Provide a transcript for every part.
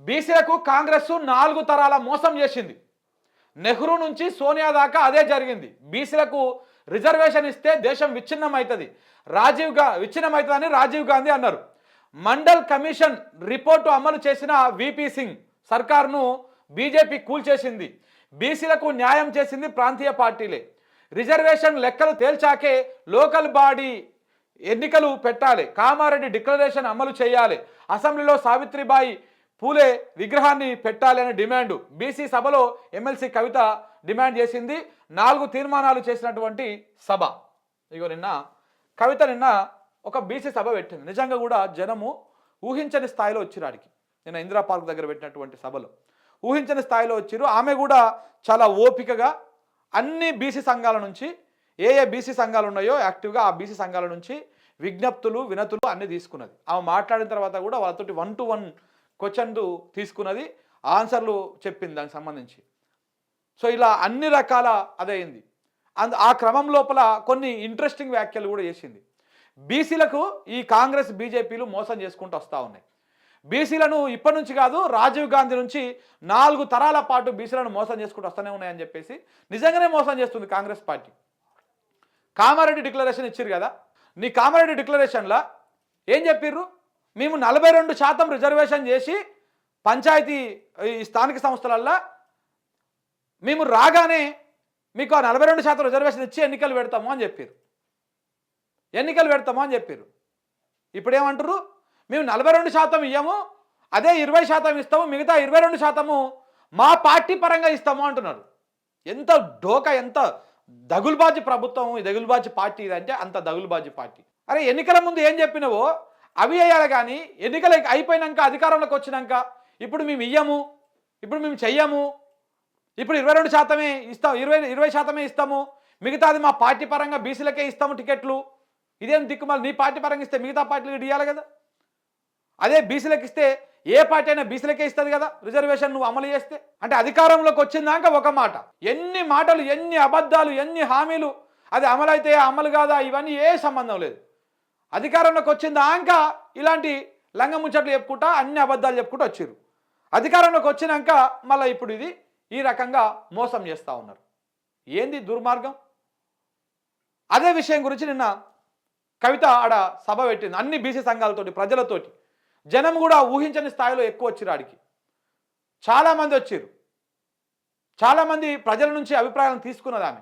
బీసీలకు కాంగ్రెస్ 4 తరాల మోసం చేసింది. నెహ్రూ నుంచి సోనియా దాకా అదే జరిగింది. బీసీలకు రిజర్వేషన్ ఇస్తే దేశం విచ్ఛిన్నమవుతుంది, విచ్ఛిన్నమవుతుందని రాజీవ్ గాంధీ అన్నారు. మండల్ కమిషన్ రిపోర్టు అమలు చేసిన విపి సింగ్ సర్కార్ను బీజేపీ కూల్చేసింది. బీసీలకు న్యాయం చేసింది ప్రాంతీయ పార్టీలే. రిజర్వేషన్ లెక్కలు తేల్చాకే లోకల్ బాడీ ఎన్నికలు పెట్టాలి. కామారెడ్డి డిక్లరేషన్ అమలు చేయాలి. అసెంబ్లీలో సావిత్రిబాయి పూలే విగ్రహాన్ని పెట్టాలి అనే డిమాండ్ బీసీ సభలో ఎమ్మెల్సీ కవిత డిమాండ్ చేసింది. 4 తీర్మానాలు చేసినటువంటి సభ. ఇగో కవిత నిన్న ఒక బీసీ సభ పెట్టింది. నిజంగా కూడా జనము ఊహించని స్థాయిలో వచ్చిరాడికి. నిన్న ఇందిరా పార్క్ దగ్గర పెట్టినటువంటి సభలో ఊహించని స్థాయిలో వచ్చిరు. ఆమె కూడా చాలా ఓపికగా అన్ని బీసీ సంఘాల నుంచి ఏ బీసీ సంఘాలు ఉన్నాయో యాక్టివ్గా ఆ బీసీ సంఘాల నుంచి విజ్ఞప్తులు వినతులు అన్నీ తీసుకున్నది. ఆమె మాట్లాడిన తర్వాత కూడా వాళ్ళతోటి 1-to-1 క్వశ్చన్ తీసుకున్నది, ఆన్సర్లు చెప్పింది దానికి సంబంధించి. సో ఇలా అన్ని రకాల అదయింది. ఆ క్రమం లోపల కొన్ని ఇంట్రెస్టింగ్ వ్యాఖ్యలు కూడా చేసింది. బీసీలకు ఈ కాంగ్రెస్ బీజేపీలు మోసం చేసుకుంటూ వస్తూ ఉన్నాయి. బీసీలను ఇప్పటి నుంచి కాదు, రాజీవ్ గాంధీ నుంచి 4 తరాల పాటు బీసీలను మోసం చేసుకుంటూ వస్తూనే ఉన్నాయని చెప్పేసి నిజంగానే మోసం చేస్తుంది కాంగ్రెస్ పార్టీ. కామారెడ్డి డిక్లరేషన్ ఇచ్చారు కదా, నీ కామారెడ్డి డిక్లరేషన్లో ఏం చెప్పిర్రు? మేము 42% రిజర్వేషన్ చేసి పంచాయతీ ఈ స్థానిక సంస్థలల్లో మేము రాగానే మీకు ఆ 42% రిజర్వేషన్ ఇచ్చి ఎన్నికలు పెడతాము అని చెప్పారు. ఇప్పుడు ఏమంటారు? మేము 42% ఇయ్యము, అదే 20% ఇస్తాము, మిగతా 22% మా పార్టీ పరంగా ఇస్తాము అంటున్నారు. ఎంత డోకా, ఎంత దగులుబాజీ ప్రభుత్వం, ఈ దగులుబాజీ పార్టీ ఇదంటే అంత దగులుబాజీ పార్టీ. అరే ఎన్నికల ముందు ఏం చెప్పినవో అవి వేయాలి కానీ ఎన్నికలు అయిపోయినాక అధికారంలోకి వచ్చినాక ఇప్పుడు మేము ఇయ్యము, ఇప్పుడు మేము చెయ్యము, ఇప్పుడు 22% ఇస్తాం, 20% ఇస్తాము, మిగతాది మా పార్టీ పరంగా బీసీలకే ఇస్తాము టికెట్లు. ఇదేం దిక్కుమాలి? నీ పార్టీ పరంగా ఇస్తే మిగతా పార్టీలకు ఇవ్వాలి కదా. అదే బీసీలకు ఇస్తే ఏ పార్టీ అయినా బీసీలకే ఇస్తుంది కదా రిజర్వేషన్ నువ్వు అమలు చేస్తే. అంటే అధికారంలోకి వచ్చిందాక ఒక మాట, ఎన్ని మాటలు, ఎన్ని అబద్ధాలు, ఎన్ని హామీలు, అది అమలైతే అమలు కాదా ఇవన్నీ ఏ సంబంధం లేదు. అధికారంలోకి వచ్చిందాక ఇలాంటి లంగముచ్చట్లు చెప్పుకుంటా అన్ని అబద్ధాలు చెప్పుకుంటూ వచ్చారు. అధికారంలోకి వచ్చినాక మళ్ళీ ఇప్పుడు ఇది ఈ రకంగా మోసం చేస్తూ ఉన్నారు. ఏంది దుర్మార్గం? అదే విషయం గురించి నిన్న కవిత ఆడ సభ పెట్టింది అన్ని బీసీ సంఘాలతోటి, ప్రజలతోటి. జనం కూడా ఊహించని స్థాయిలో ఎక్కువ వచ్చారు ఆడికి. చాలామంది వచ్చారు, చాలామంది ప్రజల నుంచి అభిప్రాయాలను తీసుకున్నది ఆమె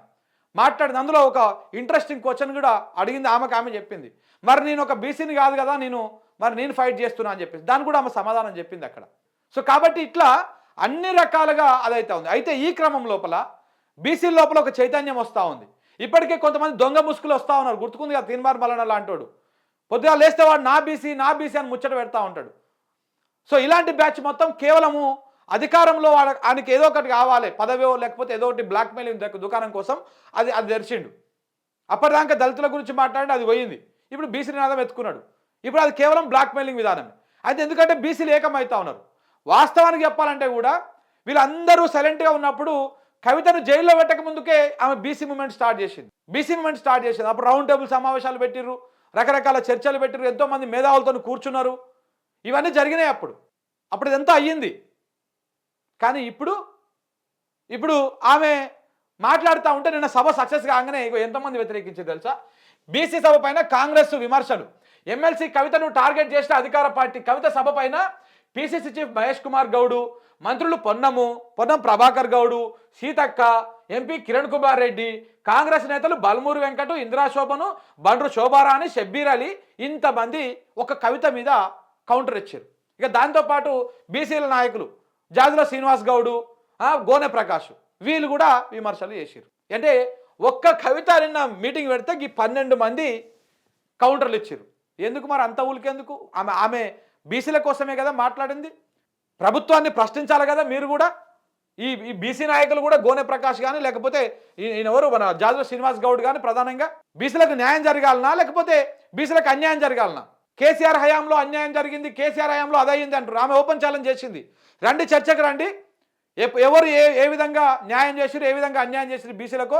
మాట్లాడింది. అందులో ఒక ఇంట్రెస్టింగ్ క్వశ్చన్ కూడా అడిగింది. ఆమె చెప్పింది, మరి నేను ఒక బీసీని కాదు కదా, నేను ఫైట్ చేస్తున్నా అని చెప్పేసి దాన్ని కూడా ఆమె సమాధానం చెప్పింది అక్కడ. సో కాబట్టి ఇట్లా అన్ని రకాలుగా అదైతే ఉంది. అయితే ఈ క్రమం లోపల బీసీల లోపల ఒక చైతన్యం వస్తూ ఉంది. ఇప్పటికే కొంతమంది దొంగ ముసుగులు వస్తూ ఉన్నారు. గుర్తుకుంది కదా తీన్మార్ మల్లన్న లాంటోడు, పొద్దుగా లేస్తే వాడు నా బీసీ అని ముచ్చట పెడతా ఉంటాడు. సో ఇలాంటి బ్యాచ్ మొత్తం కేవలము అధికారంలో ఆయనకి ఏదో ఒకటి కావాలి, పదవో లేకపోతే ఏదో ఒకటి బ్లాక్మెయిలింగ్ దుకాణం కోసం అది తెరిచిండు. అప్పటిదాకా దళితుల గురించి మాట్లాడి అది పోయింది. ఇప్పుడు బీసీ నినాదం ఎత్తుకున్నాడు. ఇప్పుడు అది కేవలం బ్లాక్మెయిలింగ్ విధానమే. అయితే ఎందుకంటే బీసీలు ఏకమవుతా ఉన్నారు. వాస్తవానికి చెప్పాలంటే కూడా వీళ్ళందరూ సైలెంట్గా ఉన్నప్పుడు కవితను జైల్లో పెట్టక ముందుకే ఆమె బీసీ మూమెంట్ స్టార్ట్ చేసింది. అప్పుడు రౌండ్ టేబుల్ సమావేశాలు పెట్టిర్రు, రకరకాల చర్చలు పెట్టిర్రు, ఎంతోమంది మేధావులతో కూర్చున్నారు. ఇవన్నీ జరిగినాయి అప్పుడు ఇదంతా అయ్యింది. కానీ ఇప్పుడు ఆమె మాట్లాడుతూ ఉంటే నిన్న సభ సక్సెస్ కాగానే ఎంతమంది వ్యతిరేకించి తెలుసా? బీసీ సభ పైన కాంగ్రెస్ విమర్శలు. ఎమ్మెల్సీ కవితను టార్గెట్ చేసిన అధికార పార్టీ. కవిత సభ పైన పిసిసి చీఫ్ మహేష్ కుమార్ గౌడు, మంత్రులు పొన్నం ప్రభాకర్ గౌడు, సీతక్క, ఎంపీ కిరణ్ కుమార్ రెడ్డి, కాంగ్రెస్ నేతలు బల్మూరి వెంకటు, ఇందిరా శోభను, బండ్రు శోభారాణి, షబ్బీర్ అలీ, ఇంతమంది ఒక కవిత మీద కౌంటర్ ఇచ్చారు. ఇక దాంతోపాటు బీసీల నాయకులు జాజుల శ్రీనివాస్ గౌడు, గోనె ప్రకాష్, వీళ్ళు కూడా విమర్శలు చేశారు. అంటే ఒక్క కవిత నిన్న మీటింగ్ పెడితే ఈ 12 మంది కౌంటర్లు ఇచ్చారు. ఎందుకు మరి అంత ఊలికెందుకు? ఆమె బీసీల కోసమే కదా మాట్లాడింది. ప్రభుత్వాన్ని ప్రశ్నించాలి కదా మీరు కూడా. ఈ బీసీ నాయకులు కూడా గోనె ప్రకాష్ కానీ లేకపోతే ఈయనెవరు మన జాజుల శ్రీనివాస్ గౌడ్ కానీ ప్రధానంగా బీసీలకు న్యాయం జరగాలనా లేకపోతే బీసీలకు అన్యాయం జరగాలనా? కేసీఆర్ హయాంలో అన్యాయం జరిగింది, కేసీఆర్ హయాంలో అదయింది అంటారు. ఆమె ఓపెన్ ఛాలెంజ్ చేసింది, రండి చర్చకు రండి, ఎవరు ఏ విధంగా న్యాయం చేసిరు, ఏ విధంగా అన్యాయం చేసిరు బీసీలకు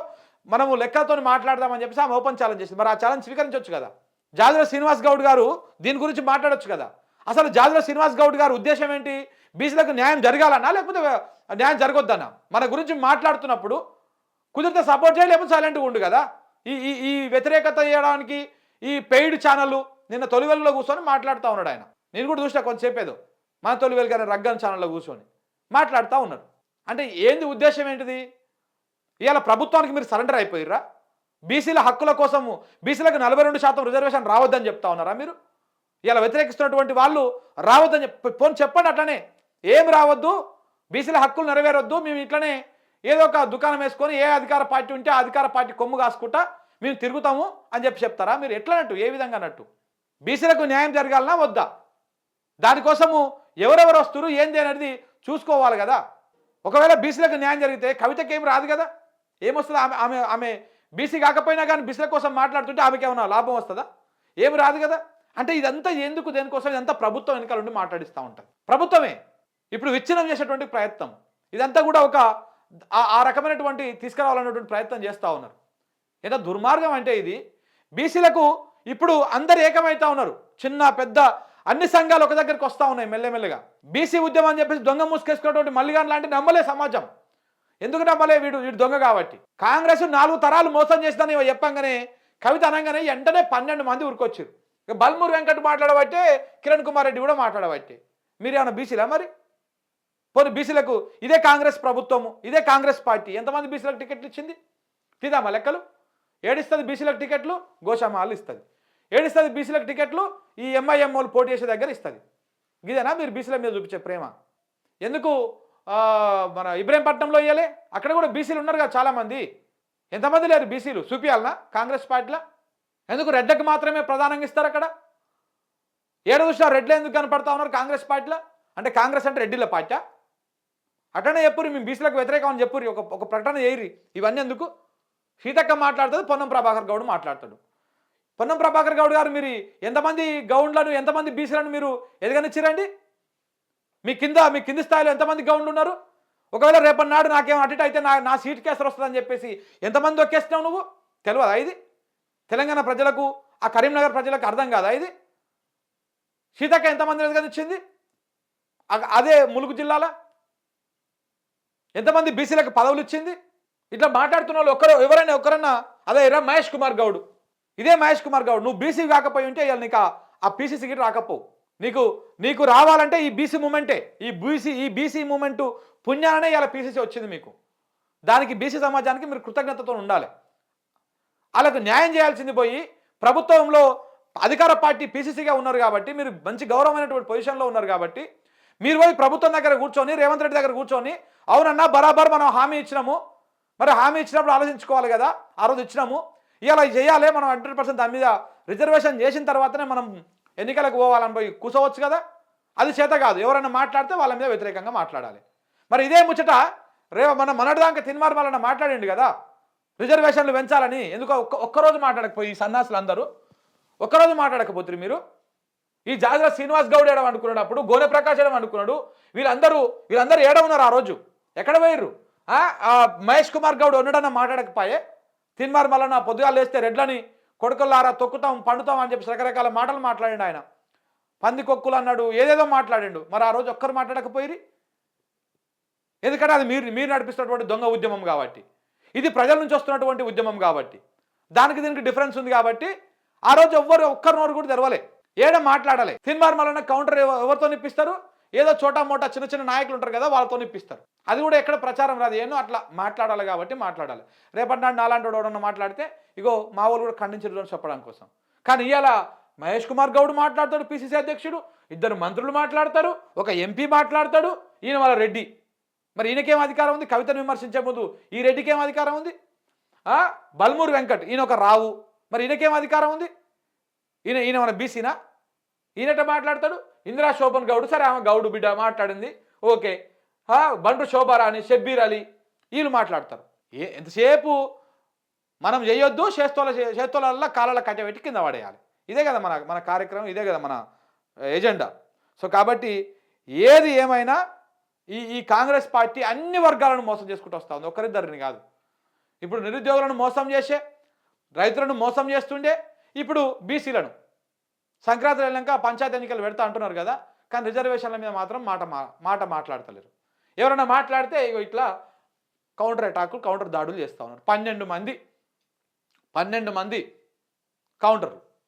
మనము లెక్కలతో మాట్లాడదామని చెప్పేసి ఆమె ఓపెన్ ఛాలెంజ్ చేసింది. మరి ఆ ఛాలెంజ్ స్వీకరించవచ్చు కదా. జాజుల శ్రీనివాస్ గౌడ్ గారు దీని గురించి మాట్లాడొచ్చు కదా. అసలు జాజుల శ్రీనివాస్ గౌడ్ గారు ఉద్దేశం ఏంటి? బీసీలకు న్యాయం జరగాలన్నా లేకపోతే న్యాయం జరగొద్దన్నా? మన గురించి మాట్లాడుతున్నప్పుడు కుదిరితే సపోర్ట్ చేయాలి, లేకపోతే సైలెంట్గా ఉండు కదా. ఈ ఈ ఈ వ్యతిరేకత చేయడానికి ఈ పెయిడ్ ఛానళ్ళు నిన్న తొలి వెలుగులో కూర్చొని మాట్లాడుతూ ఉన్నాడు ఆయన. నేను కూడా చూసినా కొంతసేపు ఏదో మన తొలి వెలుగు అనే రగ్గన్ ఛానల్లో కూర్చొని మాట్లాడుతూ ఉన్నారు. అంటే ఏంది ఉద్దేశం ఏంటిది? ఇవాళ ప్రభుత్వానికి మీరు సరెండర్ అయిపోయిర్రా? బీసీల హక్కుల కోసము బీసీలకు 42% రిజర్వేషన్ రావద్దని చెప్తా ఉన్నారా మీరు? ఇలా వ్యతిరేకిస్తున్నటువంటి వాళ్ళు రావద్దని పోనీ చెప్పండి అట్లనే, ఏం రావద్దు, బీసీల హక్కులు నెరవేరొద్దు, మేము ఇట్లనే ఏదో ఒక దుకాణం వేసుకొని ఏ అధికార పార్టీ ఉంటే ఆ అధికార పార్టీ కొమ్ము కాసుకుంటా మేము తిరుగుతాము అని చెప్తారా మీరు? ఎట్లనట్టు, ఏ విధంగా అన్నట్టు? బీసీలకు న్యాయం జరగాలన్నా వద్దా? దానికోసము ఎవరెవరు వస్తున్నారు ఏంది అనేది చూసుకోవాలి కదా. ఒకవేళ బీసీలకు న్యాయం జరిగితే కవితకి ఏం రాదు కదా, ఏమొస్తుంది? ఆమె ఆమె బీసీ కాకపోయినా కానీ బీసీల కోసం మాట్లాడుతుంటే ఆమెకి ఏమైనా లాభం వస్తుందా? ఏమి రాదు కదా. అంటే ఇదంతా ఎందుకు, దేనికోసం? ఇదంతా ప్రభుత్వం వెనకాల ఉండి మాట్లాడిస్తూ ఉంటుంది. ప్రభుత్వమే ఇప్పుడు విచ్ఛిన్నం చేసేటువంటి ప్రయత్నం, ఇదంతా కూడా ఒక ఆ రకమైనటువంటి తీసుకురావాలన్నటువంటి ప్రయత్నం చేస్తూ ఉన్నారు. ఎంత దుర్మార్గం అంటే ఇది. బీసీలకు ఇప్పుడు అందరు ఏకమవుతా ఉన్నారు, చిన్న పెద్ద అన్ని సంఘాలు ఒక దగ్గరికి వస్తూ ఉన్నాయి మెల్లమెల్లగా. బీసీ ఉద్యమం అని చెప్పేసి దొంగ మూసుకేసుకున్నటువంటి మల్లిగాన్ లాంటి నమ్మలే సమాజం. ఎందుకు నమ్మలే? వీడు దొంగ కాబట్టి. కాంగ్రెస్ 4 తరాలు మోసం చేస్తానని చెప్పంగానే, కవిత అనగానే వెంటనే 12 మంది ఉరికొచ్చారు. ఇక బల్మూరు వెంకట్ మాట్లాడబట్టే, కిరణ్ కుమార్ రెడ్డి కూడా మాట్లాడబట్టే. మీరు ఏమైనా బీసీలా మరి? పోనీ బీసీలకు ఇదే కాంగ్రెస్ ప్రభుత్వము, ఇదే కాంగ్రెస్ పార్టీ ఎంతమంది బీసీలకు టికెట్లు ఇచ్చింది? తీదామా లెక్కలు? ఏడిస్తుంది బీసీలకు టికెట్లు? గోషామాలు ఇస్తుంది. ఏడిస్తుంది బీసీలకు టికెట్లు? ఈ ఎంఐఎంఓలు పోటీ చేసే దగ్గర ఇస్తుంది. ఇదేనా మీరు బీసీల మీద చూపించే ప్రేమ? ఎందుకు మన ఇబ్రహీంపట్నంలో ఇవ్వలే? అక్కడ కూడా బీసీలు ఉన్నారు కదా చాలామంది. ఎంతమంది లేరు బీసీలు? చూపించాలనా కాంగ్రెస్ పార్టీలో? ఎందుకు రెడ్లకు మాత్రమే ప్రధానంగా ఇస్తారు అక్కడ? ఏడు చూసినా రెడ్లు ఎందుకు కనపడతా ఉన్నారు కాంగ్రెస్ పార్టీలో? అంటే కాంగ్రెస్ అంటే రెడ్డిల పార్టీ? అట్లనే చెప్పుర్రి, మేము బీసీలకు వ్యతిరేకం అని చెప్పుర్రి, ఒక ప్రకటన చేయరి. ఇవన్నీ ఎందుకు? సీతక్క మాట్లాడుతుంది, పొన్నం ప్రభాకర్ గౌడ్ మాట్లాడతాడు. పొన్నం ప్రభాకర్ గౌడ్ గారు, మీరు ఎంతమంది గౌండ్లను, ఎంతమంది బీసీలను మీరు ఎదగనిచ్చిరండి? మీ కింది స్థాయిలో ఎంతమంది గౌండ్లు ఉన్నారు? ఒకవేళ రేపటి నాడు నాకేమో అటు అయితే నా సీట్ కేసర్ వస్తుందని చెప్పేసి ఎంతమంది దొక్కేస్తున్నావు నువ్వు? తెలియదా ఇది? తెలంగాణ ప్రజలకు, ఆ కరీంనగర్ ప్రజలకు అర్థం కాదా ఇది? సీతక్క ఎంతమంది ఎదగనిచ్చింది? అదే ములుగు జిల్లాలో ఎంతమంది బీసీలకు పదవులు ఇచ్చింది? ఇట్లా మాట్లాడుతున్న వాళ్ళు ఎవరైనా ఒకరన్నా అదే మహేష్ కుమార్ గౌడ్, ఇదే మహేష్ కుమార్ గౌడ్, నువ్వు బీసీ కాకపోయి ఉంటే ఇవాళ నీకు ఆ పీసీసీ గిట్ రాకపోవు. నీకు రావాలంటే ఈ బీసీ మూమెంటే, ఈ బీసీ మూమెంటు పుణ్యాలనే ఇలా పీసీసీ వచ్చింది మీకు. దానికి బీసీ సమాజానికి మీరు కృతజ్ఞతతో ఉండాలి. వాళ్ళకు న్యాయం చేయాల్సింది పోయి ప్రభుత్వంలో అధికార పార్టీ పీసీసీగా ఉన్నారు కాబట్టి, మీరు మంచి గౌరవమైనటువంటి పొజిషన్లో ఉన్నారు కాబట్టి, మీరు పోయి ప్రభుత్వం దగ్గర కూర్చొని, రేవంత్ రెడ్డి దగ్గర కూర్చొని, అవునన్నా బరాబర్ మనం హామీ ఇచ్చినాము, మరి హామీ ఇచ్చినప్పుడు ఆలోచించుకోవాలి కదా, ఆ రోజు ఇచ్చినాము, ఇలా చేయాలి మనం 100% దాని మీద రిజర్వేషన్ చేసిన తర్వాతనే మనం ఎన్నికలకు పోవాలని పోయి కూర్చోవచ్చు కదా. అది చేత కాదు. ఎవరైనా మాట్లాడితే వాళ్ళ మీద వ్యతిరేకంగా మాట్లాడాలి. మరి ఇదే ముచ్చట మనటిదాకా తిన్మార్ వాళ్ళని మాట్లాడండి కదా, రిజర్వేషన్లు పెంచాలని. ఎందుకో ఒక్కరోజు మాట్లాడకపోయి ఈ సన్నాసులు అందరూ ఒక్కరోజు మాట్లాడకపోతే మీరు ఈ జాగ్ర శ్రీనివాస్ గౌడ్ ఏడం అనుకున్నాడు, గోనె ప్రకాష్ ఏడం అనుకున్నాడు, వీళ్ళందరూ ఏడ ఉన్నారు ఆ రోజు? ఎక్కడ పోయిర్రు? మహేష్ కుమార్ గౌడ్ ఉండడన్నా మాట్లాడకపోయే, తిన్మార్ మళ్ళీ పొద్దుగాలు వేస్తే రెడ్లని కొడుకులారా తొక్కుతాం పండుతాం అని చెప్పి రకరకాల మాటలు మాట్లాడిండు ఆయన. పంది కొక్కులు అన్నాడు, ఏదేదో మాట్లాడిండు. మరి ఆ రోజు ఒక్కరు మాట్లాడకపోయిరి? ఎందుకంటే అది మీరు నడిపిస్తున్నటువంటి దొంగ ఉద్యమం కాబట్టి, ఇది ప్రజల నుంచి వస్తున్నటువంటి ఉద్యమం కాబట్టి, దీనికి డిఫరెన్స్ ఉంది కాబట్టి ఆ రోజు ఒక్కరి నోరు కూడా తెరవలే, ఏడ మాట్లాడాలి. తిన్మార్ మళ్ళీ కౌంటర్ ఎవరితో నిప్పిస్తారు? ఏదో చోటా మోటా చిన్న నాయకులు ఉంటారు కదా, వాళ్ళతో నిప్పిస్తారు. అది కూడా ఎక్కడ ప్రచారం రాదు. ఏమో అట్లా మాట్లాడాలి కాబట్టి మాట్లాడాలి. రేపటి నాడు నాలాంటి ఎవడన్నా మాట్లాడితే ఇగో మా వాళ్ళు కూడా ఖండించడం చెప్పడం కోసం. కానీ ఇవాళ మహేష్ కుమార్ గౌడ్ మాట్లాడతాడు, పిసిసి అధ్యక్షుడు, 2 మంత్రులు మాట్లాడతారు, ఒక ఎంపీ మాట్లాడతాడు, ఈయన వాళ్ళ రెడ్డి. మరి ఈయనకేం అధికారం ఉంది? కవితను విమర్శించే ముందు ఈ రెడ్డికి ఏం అధికారం ఉంది? బల్మూరు వెంకట్, ఈయన ఒక రావు, మరి ఈయనకేం అధికారం ఉంది? ఈయన మన బీసీనా? ఈయనట మాట్లాడతాడు. ఇందిరా శోభన్ గౌడ్, సరే ఆమె గౌడు బిడ్డ మాట్లాడింది, ఓకే. బండ్రు శోభారాణి, షబ్బీర్ అలీ, వీళ్ళు మాట్లాడతారు. ఎంతసేపు మనం చేయొద్దు, చేస్తోళ్ళ కాళ్ళ కట్టబెట్టి కింద పడేయాలి. ఇదే కదా మన కార్యక్రమం, ఇదే కదా మన ఎజెండా. సో కాబట్టి ఏది ఏమైనా ఈ కాంగ్రెస్ పార్టీ అన్ని వర్గాలను మోసం చేసుకుంటూ వస్తూ ఉంది, ఒక్కరిద్దరిని కాదు. ఇప్పుడు నిరుద్యోగులను మోసం చేసే, రైతులను మోసం చేస్తుండే, ఇప్పుడు బీసీలను సంక్రాంతి వెళ్ళాక పంచాయతీ ఎన్నికలు పెడతా అంటున్నారు కదా, కానీ రిజర్వేషన్ల మీద మాత్రం మాట మాట్లాడతలేరు. ఎవరైనా మాట్లాడితే ఇగో ఇట్లా కౌంటర్ అటాకులు కౌంటర్ దాడులు చేస్తూ ఉన్నారు. 12 మంది కౌంటర్లు